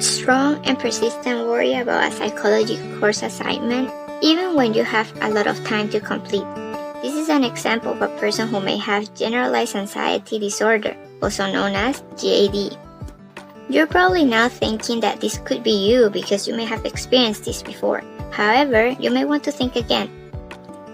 Strong and persistent worry about a psychology course assignment, even when you have a lot of time to complete. This is an example of a person who may have generalized anxiety disorder, also known as GAD. You're probably now thinking that this could be you because you may have experienced this before. However, you may want to think again.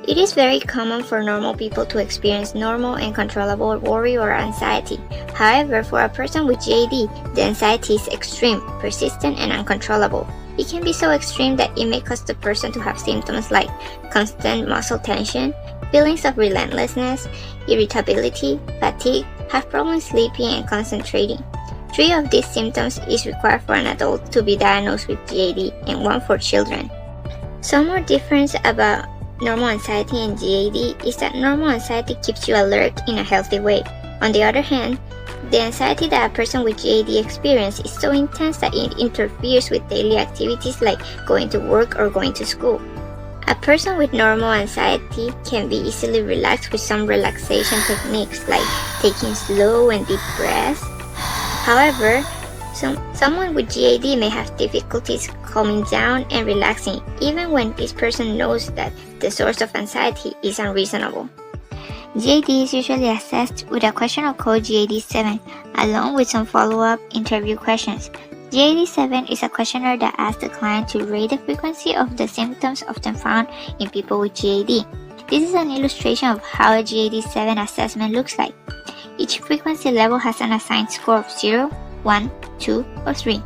It is very common for normal people to experience normal and controllable worry or anxiety. However, for a person with GAD, the anxiety is extreme, persistent, and uncontrollable. It can be so extreme that it may cause the person to have symptoms like constant muscle tension, feelings of relentlessness, irritability, fatigue, have problems sleeping and concentrating. 3 of these symptoms is required for an adult to be diagnosed with GAD and 1 for children. Some more difference about normal anxiety and GAD is that normal anxiety keeps you alert in a healthy way. On the other hand, the anxiety that a person with GAD experiences is so intense that it interferes with daily activities like going to work or going to school. A person with normal anxiety can be easily relaxed with some relaxation techniques like taking slow and deep breaths. However, someone with GAD may have difficulties calming down and relaxing even when this person knows that the source of anxiety is unreasonable. GAD is usually assessed with a questionnaire called GAD-7 along with some follow-up interview questions. GAD-7 is a questionnaire that asks the client to rate the frequency of the symptoms often found in people with GAD. This is an illustration of how a GAD-7 assessment looks like. Each frequency level has an assigned score of 0, 1, 2, or 3.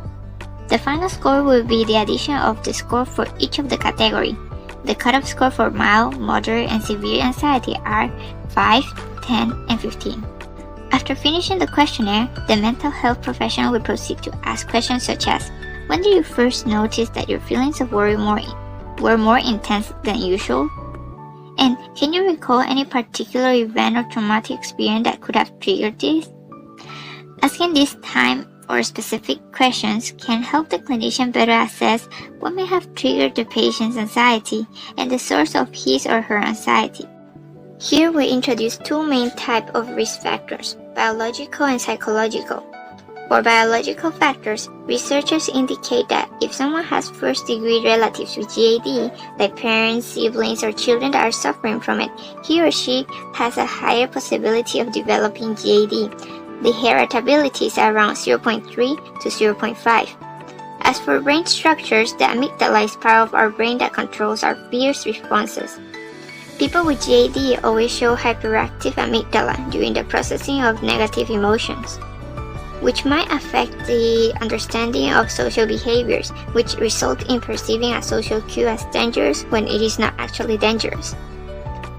The final score will be the addition of the score for each of the category. The cutoff score for mild, moderate, and severe anxiety are 5, 10, and 15. After finishing the questionnaire, the mental health professional will proceed to ask questions such as, when did you first notice that your feelings of worry were more intense than usual? And can you recall any particular event or traumatic experience that could have triggered this? Asking this time or specific questions can help the clinician better assess what may have triggered the patient's anxiety and the source of his or her anxiety. Here we introduce 2 main types of risk factors, biological and psychological. For biological factors, researchers indicate that if someone has first-degree relatives with GAD, like parents, siblings, or children that are suffering from it, he or she has a higher possibility of developing GAD. The heritability is around 0.3 to 0.5. As for brain structures, the amygdala is part of our brain that controls our fears responses. People with GAD always show hyperactive amygdala during the processing of negative emotions, which might affect the understanding of social behaviors, which result in perceiving a social cue as dangerous when it is not actually dangerous.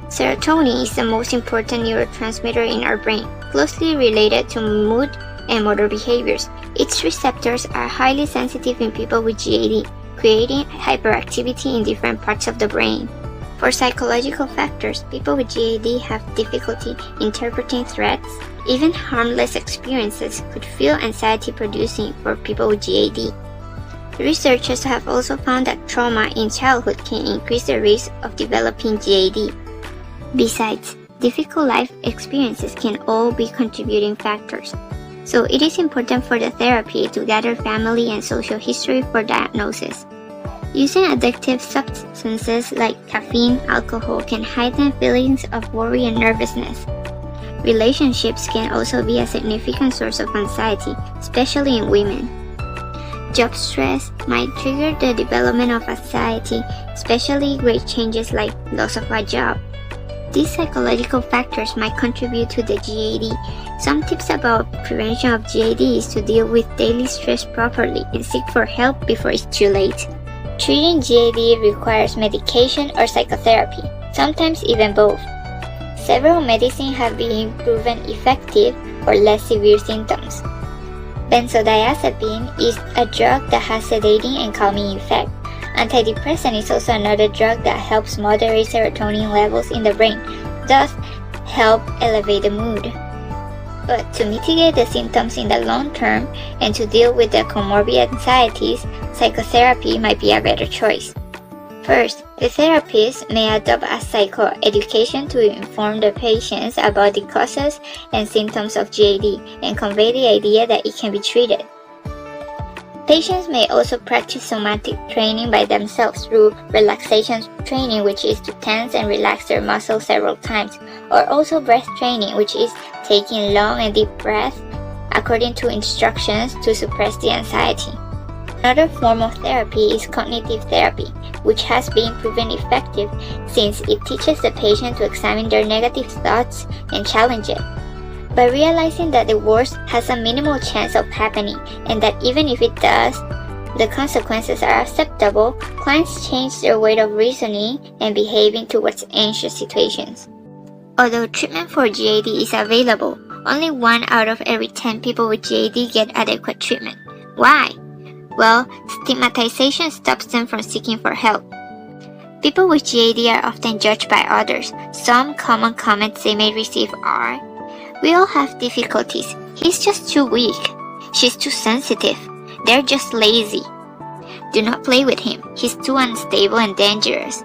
Serotonin is the most important neurotransmitter in our brain, closely related to mood and motor behaviors. Its receptors are highly sensitive in people with GAD, creating hyperactivity in different parts of the brain. For psychological factors, people with GAD have difficulty interpreting threats. Even harmless experiences could feel anxiety-producing for people with GAD. Researchers have also found that trauma in childhood can increase the risk of developing GAD. Besides, difficult life experiences can all be contributing factors. So it is important for the therapy to gather family and social history for diagnosis. Using addictive substances like caffeine, alcohol can heighten feelings of worry and nervousness. Relationships can also be a significant source of anxiety, especially in women. Job stress might trigger the development of anxiety, especially great changes like loss of a job. These psychological factors might contribute to the GAD. Some tips about prevention of GAD is to deal with daily stress properly and seek for help before it's too late. Treating GAD requires medication or psychotherapy, sometimes even both. Several medicines have been proven effective for less severe symptoms. Benzodiazepine is a drug that has sedating and calming effect. Antidepressant is also another drug that helps moderate serotonin levels in the brain, thus help elevate the mood. But to mitigate the symptoms in the long term and to deal with the comorbid anxieties, psychotherapy might be a better choice. First, the therapist may adopt a psychoeducation to inform the patients about the causes and symptoms of GAD and convey the idea that it can be treated. Patients may also practice somatic training by themselves through relaxation training, which is to tense and relax their muscles several times, or also breath training, which is taking long and deep breaths according to instructions to suppress the anxiety. Another form of therapy is cognitive therapy, which has been proven effective since it teaches the patient to examine their negative thoughts and challenge it. By realizing that the worst has a minimal chance of happening and that even if it does, the consequences are acceptable, clients change their way of reasoning and behaving towards anxious situations. Although treatment for GAD is available, only 1 out of every 10 people with GAD get adequate treatment. Why? Well, stigmatization stops them from seeking for help. People with GAD are often judged by others. Some common comments they may receive are, "We all have difficulties. He's just too weak. She's too sensitive. They're just lazy. Do not play with him. He's too unstable and dangerous.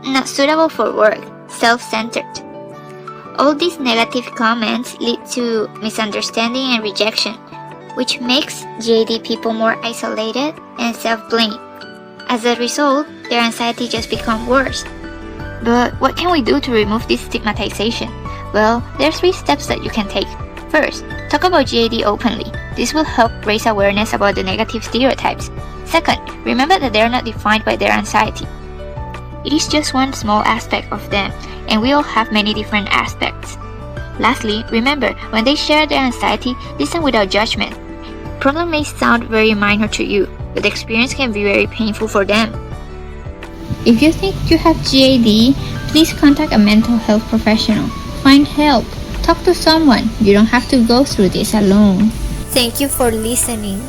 Not suitable for work. Self-centered." All these negative comments lead to misunderstanding and rejection, which makes GAD people more isolated and self-blame. As a result, their anxiety just becomes worse. But what can we do to remove this stigmatization? Well, there are 3 steps that you can take. First, talk about GAD openly. This will help raise awareness about the negative stereotypes. Second, remember that they are not defined by their anxiety. It is just one small aspect of them, and we all have many different aspects. Lastly, remember, when they share their anxiety, listen without judgment. Problem may sound very minor to you, but the experience can be very painful for them. If you think you have GAD, please contact a mental health professional. Find help. Talk to someone. You don't have to go through this alone. Thank you for listening.